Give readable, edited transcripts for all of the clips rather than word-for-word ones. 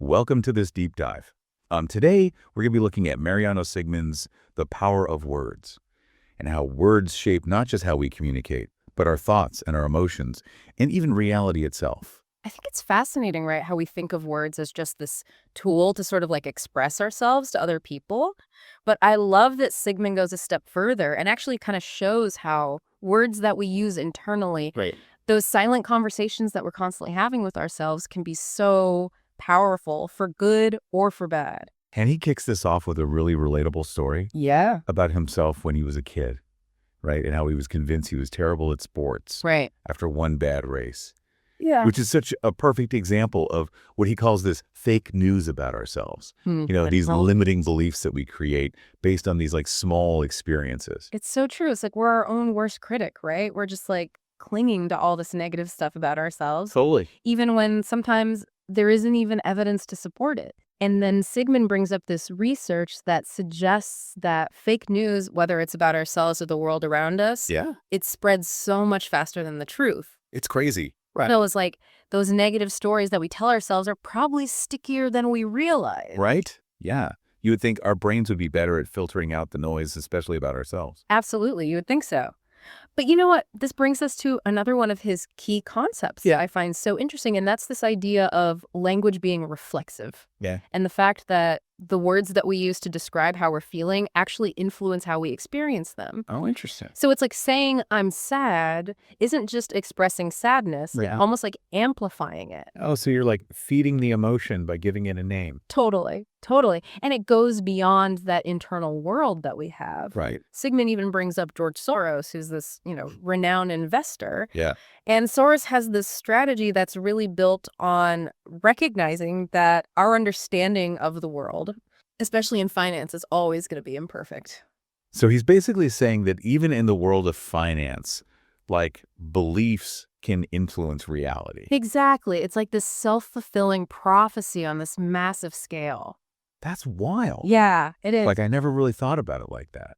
Welcome to this deep dive. Today, we're going to be looking at Mariano Sigman's The Power of Words and how words shape not just how we communicate, but our thoughts and our emotions and even reality itself. I think it's fascinating, right, how we think of words as just this tool to sort of like express ourselves to other people. But I love that Sigmund goes a step further and actually kind of shows how words that we use internally, Right. those silent conversations that we're constantly having with ourselves can be so powerful for good or for bad. And he kicks this off with a really relatable story Yeah. about himself when he was a kid, right? And how he was convinced he was terrible at sports Right. after one bad race. Yeah. Which is such a perfect example of what he calls this fake news about ourselves. These limiting beliefs that we create based on these like small experiences. It's so true. It's like we're our own worst critic, right? We're just like clinging to all this negative stuff about ourselves, Totally. even when sometimes there isn't even evidence to support it. And then Sigmund brings up this research that suggests that fake news, whether it's about ourselves or the world around us, Yeah. it spreads so much faster than the truth. It's crazy. Right. So it's like those negative stories that we tell ourselves are probably stickier than we realize. Right? Yeah. You would think our brains would be better at filtering out the noise, especially about ourselves. Absolutely. You would think so. But you know what? This brings us to another one of his key concepts that I find so interesting, and that's this idea of language being reflexive. Yeah. And the fact that the words that we use to describe how we're feeling actually influence how we experience them. Oh, interesting. So it's like saying I'm sad isn't just expressing sadness, almost like amplifying it. Oh, so you're like feeding the emotion by giving it a name. Totally, totally. And it goes beyond that internal world that we have. Right. Sigmund even brings up George Soros, who's this, renowned investor. Yeah. And Soros has this strategy that's really built on recognizing that our understanding of the world, especially in finance, is always going to be imperfect. So he's basically saying that even in the world of finance, like beliefs can influence reality. Exactly. It's like this self-fulfilling prophecy on this massive scale. That's wild. Yeah, it is. Like I never really thought about it like that.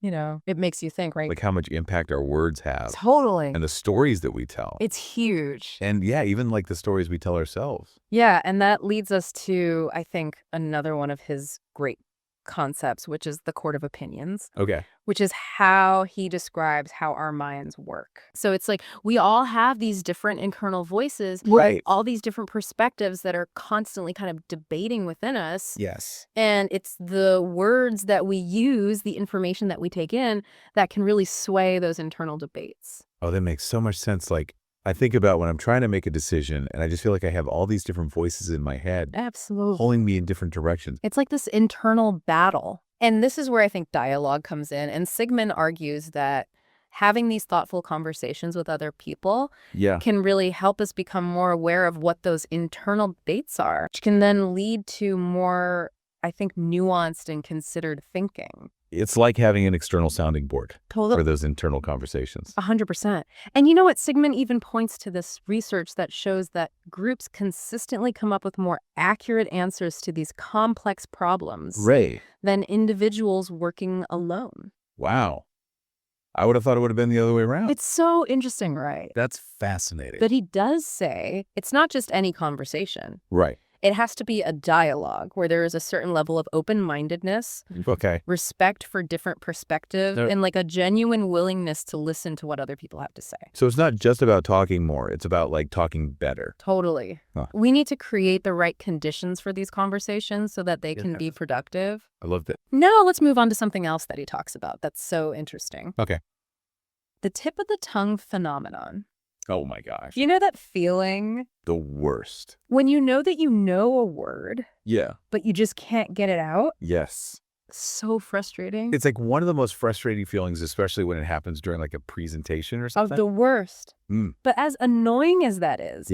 It makes you think, right? Like how much impact our words have. Totally. And the stories that we tell. It's huge. And yeah, even like the stories we tell ourselves. Yeah, and that leads us to, I think, another one of his great concepts, which is the court of opinions. Okay. Which is how he describes how our minds work. So it's like we all have these different internal voices, Right. all these different perspectives that are constantly kind of debating within us. Yes. And it's the words that we use, the information that we take in, that can really sway those internal debates. Oh, that makes so much sense. Like I think about when I'm trying to make a decision and I just feel like I have all these different voices in my head. Absolutely. Pulling me in different directions. It's like this internal battle. And this is where I think dialogue comes in. And Sigmund argues that having these thoughtful conversations with other people can really help us become more aware of what those internal debates are, which can then lead to more, I think, nuanced and considered thinking. It's like having an external sounding board Totally. for those internal conversations. 100%. And you know what? Sigmund even points to this research that shows that groups consistently come up with more accurate answers to these complex problems than individuals working alone. Wow. I would have thought it would have been the other way around. It's so interesting, right? That's fascinating. But he does say it's not just any conversation. Right. It has to be a dialogue where there is a certain level of open-mindedness, respect for different perspectives, and like a genuine willingness to listen to what other people have to say. So it's not just about talking more. It's about like talking better. Totally. Huh. We need to create the right conditions for these conversations so that they can be productive. I loved it. Now let's move on to something else that he talks about that's so interesting. Okay. The tip of the tongue phenomenon. Oh my gosh. You know that feeling? The worst. When you know that you know a word, but you just can't get it out? Yes. So frustrating. It's like one of the most frustrating feelings, especially when it happens during like a presentation or something. Of the worst. But as annoying as that is,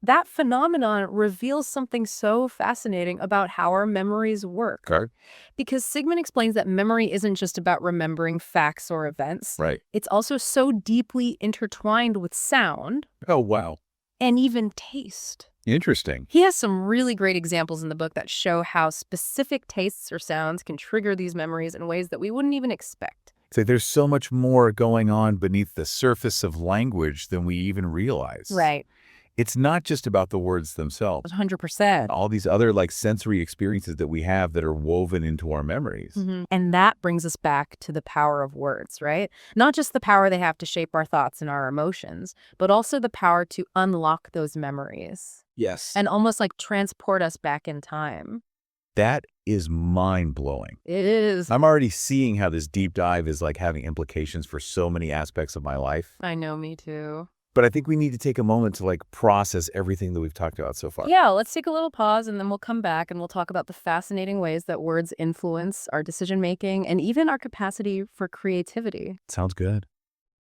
that phenomenon reveals something so fascinating about how our memories work. Okay. Because Sigmund explains that memory isn't just about remembering facts or events. Right. It's also so deeply intertwined with sound. Oh, wow. And even taste. Interesting. He has some really great examples in the book that show how specific tastes or sounds can trigger these memories in ways that we wouldn't even expect. It's like there's so much more going on beneath the surface of language than we even realize. Right. It's not just about the words themselves. 100%. All these other like sensory experiences that we have that are woven into our memories. And that brings us back to the power of words, right? Not just the power they have to shape our thoughts and our emotions, but also the power to unlock those memories. Yes. And almost like transport us back in time. That is mind-blowing. It is. I'm already seeing how this deep dive is like having implications for so many aspects of my life. I know, me too. But I think we need to take a moment to like process everything that we've talked about so far. Yeah, let's take a little pause and then we'll come back and we'll talk about the fascinating ways that words influence our decision-making and even our capacity for creativity. Sounds good.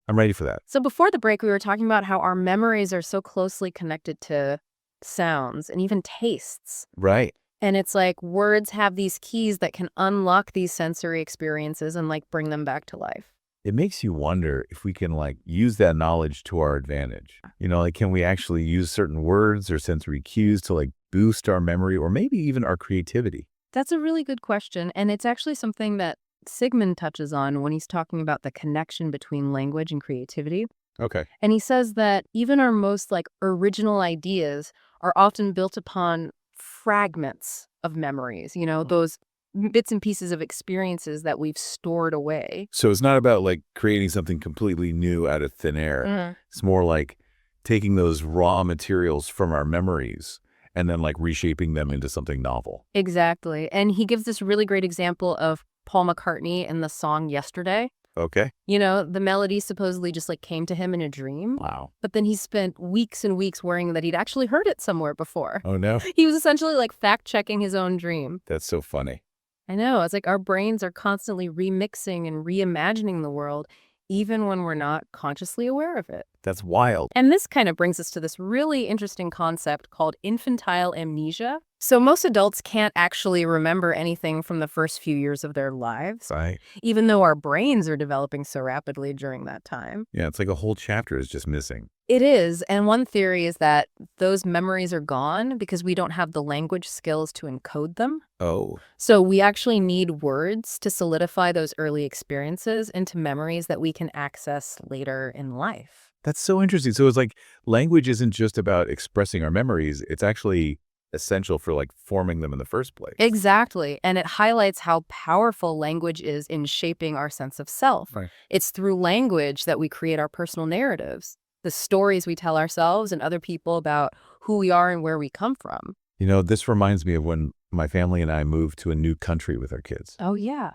I'm ready for that. So before the break, we were talking about how our memories are so closely connected to sounds and even tastes. Right. And it's like words have these keys that can unlock these sensory experiences and like bring them back to life. It makes you wonder if we can like use that knowledge to our advantage. Like can we actually use certain words or sensory cues to like boost our memory or maybe even our creativity? That's a really good question. And it's actually something that Sigman touches on when he's talking about the connection between language and creativity. Okay. And he says that even our most like original ideas are often built upon fragments of memories, those bits and pieces of experiences that we've stored away. So it's not about like creating something completely new out of thin air. It's more like taking those raw materials from our memories and then like reshaping them into something novel. Exactly. And he gives this really great example of Paul McCartney in the song Yesterday. Okay. The melody supposedly just like came to him in a dream. Wow. But then he spent weeks and weeks worrying that he'd actually heard it somewhere before. Oh, no. He was essentially like fact-checking his own dream. That's so funny. I know. It's like our brains are constantly remixing and reimagining the world, even when we're not consciously aware of it. That's wild. And this kind of brings us to this really interesting concept called infantile amnesia. So most adults can't actually remember anything from the first few years of their lives, Right. even though our brains are developing so rapidly during that time. Yeah, it's like a whole chapter is just missing. It is. And one theory is that those memories are gone because we don't have the language skills to encode them. Oh. So we actually need words to solidify those early experiences into memories that we can access later in life. That's so interesting. So it's like language isn't just about expressing our memories. It's actually essential for like forming them in the first place. Exactly. And it highlights how powerful language is in shaping our sense of self. Right. It's through language that we create our personal narratives, the stories we tell ourselves and other people about who we are and where we come from. This reminds me of when my family and I moved to a new country with our kids. Oh, yeah.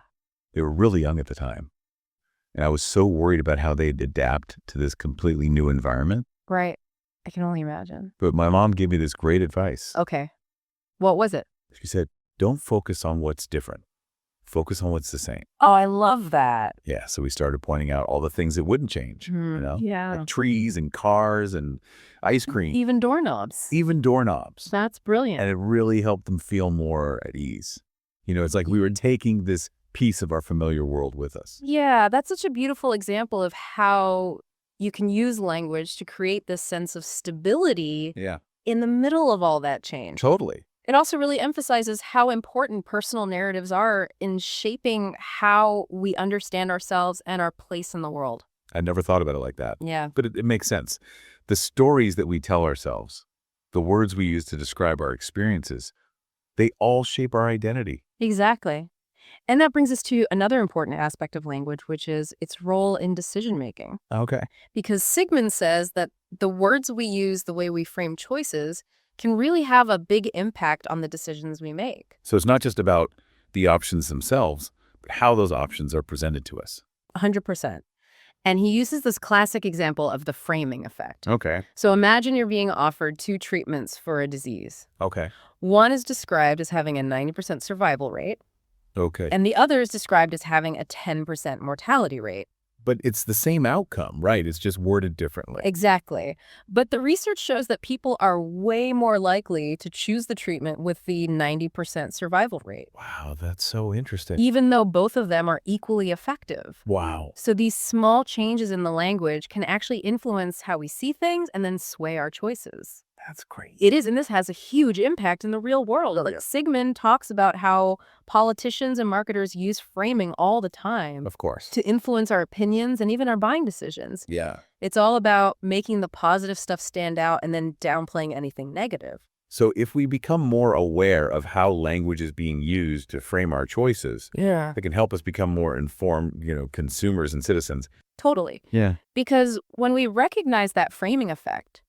They were really young at the time. And I was so worried about how they'd adapt to this completely new environment. Right. I can only imagine. But my mom gave me this great advice. Okay. What was it? She said, don't focus on what's different. Focus on what's the same. Oh, I love that. Yeah, so we started pointing out all the things that wouldn't change, Yeah. like trees and cars and ice cream. Even doorknobs. Even doorknobs. That's brilliant. And it really helped them feel more at ease. It's like we were taking this piece of our familiar world with us. Yeah, that's such a beautiful example of how you can use language to create this sense of stability in the middle of all that change. Totally. It also really emphasizes how important personal narratives are in shaping how we understand ourselves and our place in the world. I never thought about it like that. Yeah. But it makes sense. The stories that we tell ourselves, the words we use to describe our experiences, they all shape our identity. Exactly. And that brings us to another important aspect of language, which is its role in decision-making. Okay. Because Sigmund says that the words we use, the way we frame choices, can really have a big impact on the decisions we make. So it's not just about the options themselves, but how those options are presented to us. 100%. And he uses this classic example of the framing effect. Okay. So imagine you're being offered 2 treatments for a disease. Okay. One is described as having a 90% survival rate. Okay. And the other is described as having a 10% mortality rate. But it's the same outcome, right? It's just worded differently. Exactly. But the research shows that people are way more likely to choose the treatment with the 90% survival rate. Wow, that's so interesting. Even though both of them are equally effective. Wow. So these small changes in the language can actually influence how we see things and then sway our choices. That's great. It is, and this has a huge impact in the real world. Like Sigmund talks about how politicians and marketers use framing all the time. Of course. To influence our opinions and even our buying decisions. Yeah. It's all about making the positive stuff stand out and then downplaying anything negative. So if we become more aware of how language is being used to frame our choices, it can help us become more informed, consumers and citizens. Totally. Yeah. Because when we recognize that framing effect,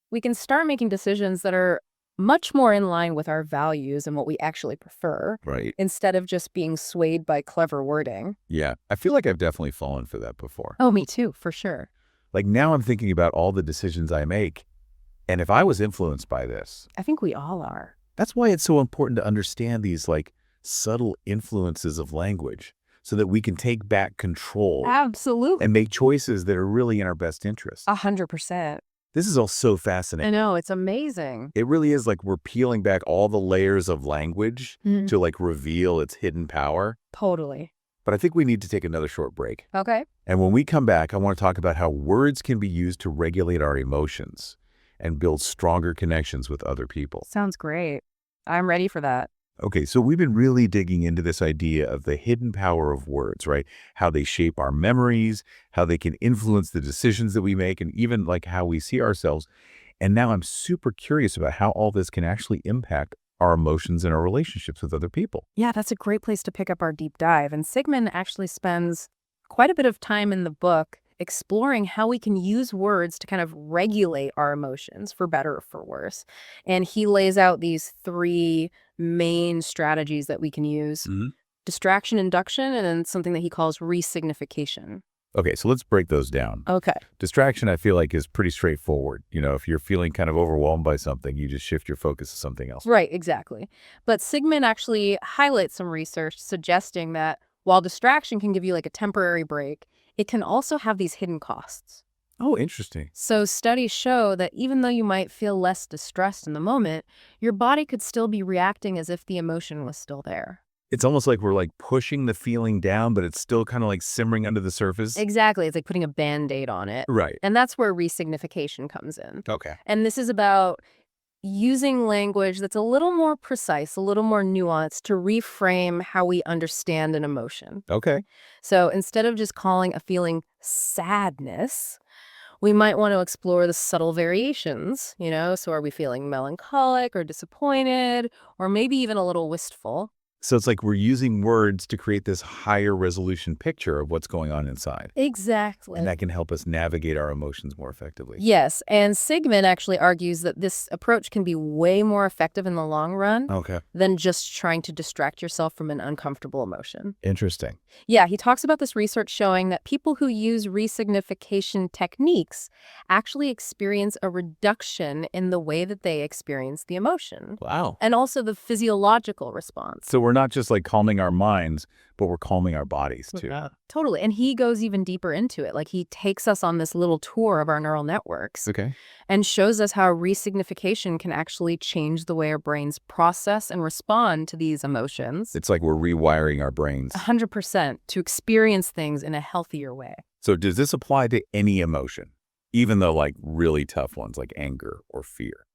we can start making decisions that are much more in line with our values and what we actually prefer. Right. Instead of just being swayed by clever wording. Yeah. I feel like I've definitely fallen for that before. Oh, me too, for sure. Like now I'm thinking about all the decisions I make. And if I was influenced by this, I think we all are. that's why it's so important to understand these subtle influences of language so that we can take back control. Absolutely. And make choices that are really in our best interest. 100%. This is all so fascinating. I know, it's amazing. It really is like we're peeling back all the layers of language to reveal its hidden power. Totally. But I think we need to take another short break. Okay. And when we come back, I want to talk about how words can be used to regulate our emotions and build stronger connections with other people. Sounds great. I'm ready for that. Okay, so we've been really digging into this idea of the hidden power of words, right? How they shape our memories, how they can influence the decisions that we make, and even how we see ourselves. And now I'm super curious about how all this can actually impact our emotions and our relationships with other people. Yeah, that's a great place to pick up our deep dive. And Sigman actually spends quite a bit of time in the book exploring how we can use words to kind of regulate our emotions, for better or for worse. And he lays out these 3 main strategies that we can use. Distraction induction, and then something that he calls resignification. Okay, so let's break those down. Okay. Distraction, I feel like, is pretty straightforward. If you're feeling kind of overwhelmed by something, you just shift your focus to something else. Right, exactly. But Sigmund actually highlights some research suggesting that while distraction can give you a temporary break, it can also have these hidden costs. Oh, interesting. So studies show that even though you might feel less distressed in the moment, your body could still be reacting as if the emotion was still there. It's almost like we're pushing the feeling down, but it's still kind of simmering under the surface. Exactly. It's like putting a Band-Aid on it. Right. And that's where resignification comes in. Okay. And this is about using language that's a little more precise, a little more nuanced to reframe how we understand an emotion. Okay. So instead of just calling a feeling sadness, we might want to explore the subtle variations, So are we feeling melancholic or disappointed, or maybe even a little wistful? So it's like we're using words to create this higher resolution picture of what's going on inside. Exactly. And that can help us navigate our emotions more effectively. Yes, and Sigmund actually argues that this approach can be way more effective in the long run than just trying to distract yourself from an uncomfortable emotion. Interesting. Yeah, he talks about this research showing that people who use resignification techniques actually experience a reduction in the way that they experience the emotion. Wow. And also the physiological response. So we're not just calming our minds, but we're calming our bodies too. Yeah. Totally. And he goes even deeper into it. He takes us on this little tour of our neural networks. Okay. And shows us how resignification can actually change the way our brains process and respond to these emotions. It's like we're rewiring our brains. 100% to experience things in a healthier way. So does this apply to any emotion, even though really tough ones like anger or fear?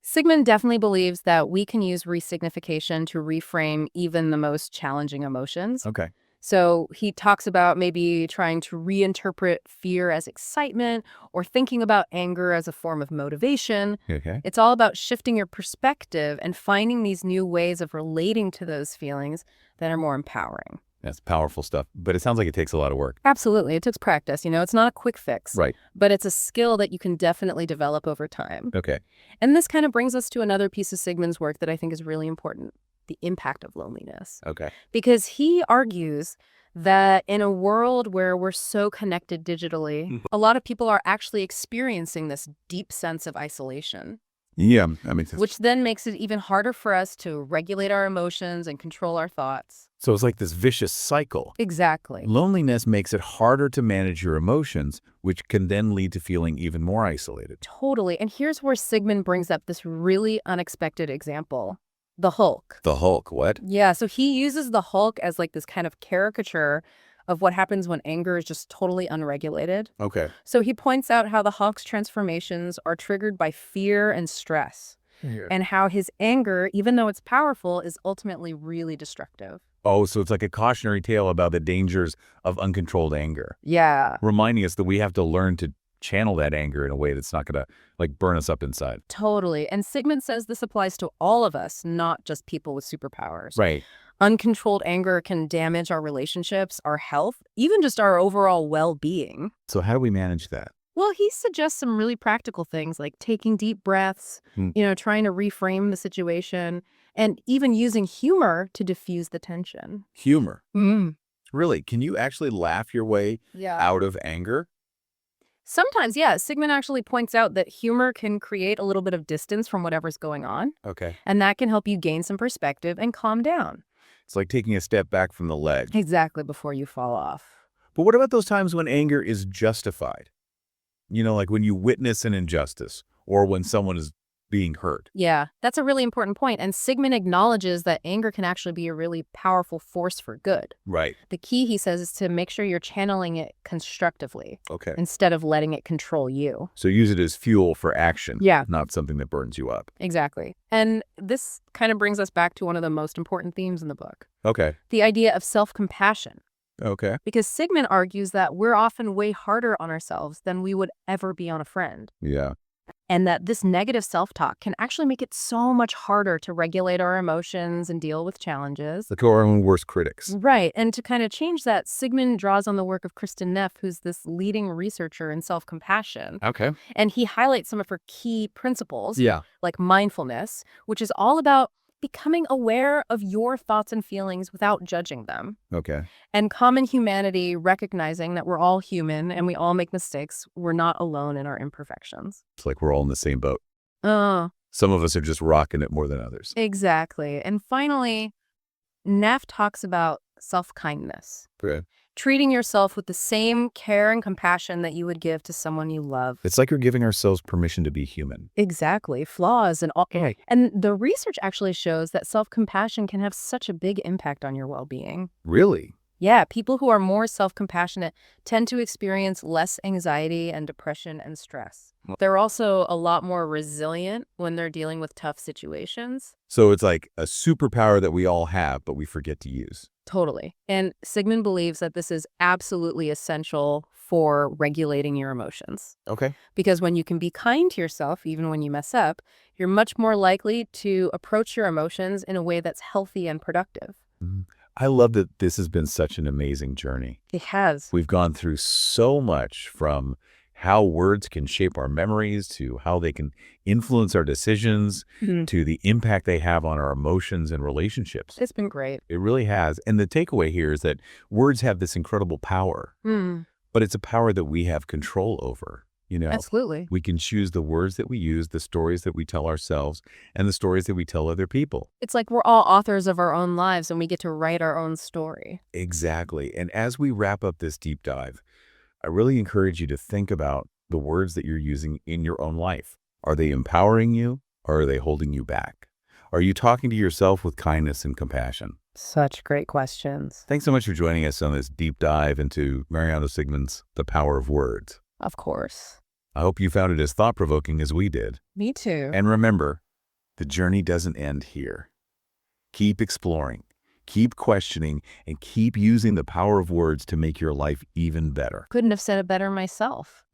Sigmund definitely believes that we can use resignification to reframe even the most challenging emotions. Okay. So he talks about maybe trying to reinterpret fear as excitement or thinking about anger as a form of motivation. Okay. It's all about shifting your perspective and finding these new ways of relating to those feelings that are more empowering. That's powerful stuff, but it sounds like it takes a lot of work. Absolutely. It takes practice. It's not a quick fix. Right. But it's a skill that you can definitely develop over time. Okay. And this kind of brings us to another piece of Sigmund's work that I think is really important, the impact of loneliness. Okay. Because he argues that in a world where we're so connected digitally, a lot of people are actually experiencing this deep sense of isolation. Yeah, which then makes it even harder for us to regulate our emotions and control our thoughts. So it's like this vicious cycle. Exactly. Loneliness makes it harder to manage your emotions, which can then lead to feeling even more isolated. Totally. And here's where Sigmund brings up this really unexpected example. The Hulk. The Hulk, what? Yeah, so he uses the Hulk as this kind of caricature of what happens when anger is just totally unregulated. Okay. So he points out how the Hawk's transformations are triggered by fear and stress, and how his anger, even though it's powerful, is ultimately really destructive. Oh, so it's like a cautionary tale about the dangers of uncontrolled anger, Yeah, reminding us that we have to learn to channel that anger in a way that's not going to like burn us up inside. totally. And Sigmund says this applies to all of us, not just people with superpowers. Right. Uncontrolled anger can damage our relationships, our health, even just our overall well-being. So how do we manage that? Well, he suggests some really practical things like taking deep breaths, Hmm. trying to reframe the situation, and even using humor to diffuse the tension. Humor. Mm. Really? Can you actually laugh your way Yeah. out of anger? Sometimes, yeah. Sigmund actually points out that humor can create a little bit of distance from whatever's going on, Okay. and that can help you gain some perspective and calm down. It's like taking a step back from the ledge. Exactly, before you fall off. But what about those times when anger is justified? Like when you witness an injustice or when someone is being hurt. Yeah, that's a really important point, and Sigmund acknowledges that anger can actually be a really powerful force for good. Right. The key, he says, is to make sure you're channeling it constructively Okay. instead of letting it control you. So use it as fuel for action. Yeah. Not something that burns you up. Exactly. And this kind of brings us back to one of the most important themes in the book, Okay. the idea of self-compassion. Okay. Because Sigmund argues that we're often way harder on ourselves than we would ever be on a friend. Yeah. And that this negative self-talk can actually make it so much harder to regulate our emotions and deal with challenges. Like our own worst critics. Right. And to kind of change that, Sigmund draws on the work of Kristen Neff, who's this leading researcher in self-compassion. Okay. And he highlights some of her key principles, Yeah. like mindfulness, which is all about becoming aware of your thoughts and feelings without judging them. Okay. And common humanity, recognizing that we're all human and we all make mistakes. We're not alone in our imperfections. It's like we're all in the same boat. Oh, Some of us are just rocking it more than others. exactly. And finally, Neff talks about self-kindness. Okay. Treating yourself with the same care and compassion that you would give to someone you love. It's like you're giving ourselves permission to be human. Exactly. Flaws and all. Right. And the research actually shows that self-compassion can have such a big impact on your well-being. Really? Yeah, people who are more self-compassionate tend to experience less anxiety and depression and stress. They're also a lot more resilient when they're dealing with tough situations. So it's like a superpower that we all have, but we forget to use. Totally. And Sigmund believes that this is absolutely essential for regulating your emotions. Okay. Because when you can be kind to yourself, even when you mess up, you're much more likely to approach your emotions in a way that's healthy and productive. Mm-hmm. I love that this has been such an amazing journey. It has. We've gone through so much, from how words can shape our memories to how they can influence our decisions to the impact they have on our emotions and relationships. It's been great. It really has. And the takeaway here is that words have this incredible power, but it's a power that we have control over. Absolutely. We can choose the words that we use, the stories that we tell ourselves, and the stories that we tell other people. It's like we're all authors of our own lives and we get to write our own story. Exactly. And as we wrap up this deep dive, I really encourage you to think about the words that you're using in your own life. Are they empowering you, or are they holding you back? Are you talking to yourself with kindness and compassion? Such great questions. Thanks so much for joining us on this deep dive into Mariano Sigman's The Power of Words. Of course. I hope you found it as thought-provoking as we did. Me too. And remember, the journey doesn't end here. Keep exploring, keep questioning, and keep using the power of words to make your life even better. Couldn't have said it better myself.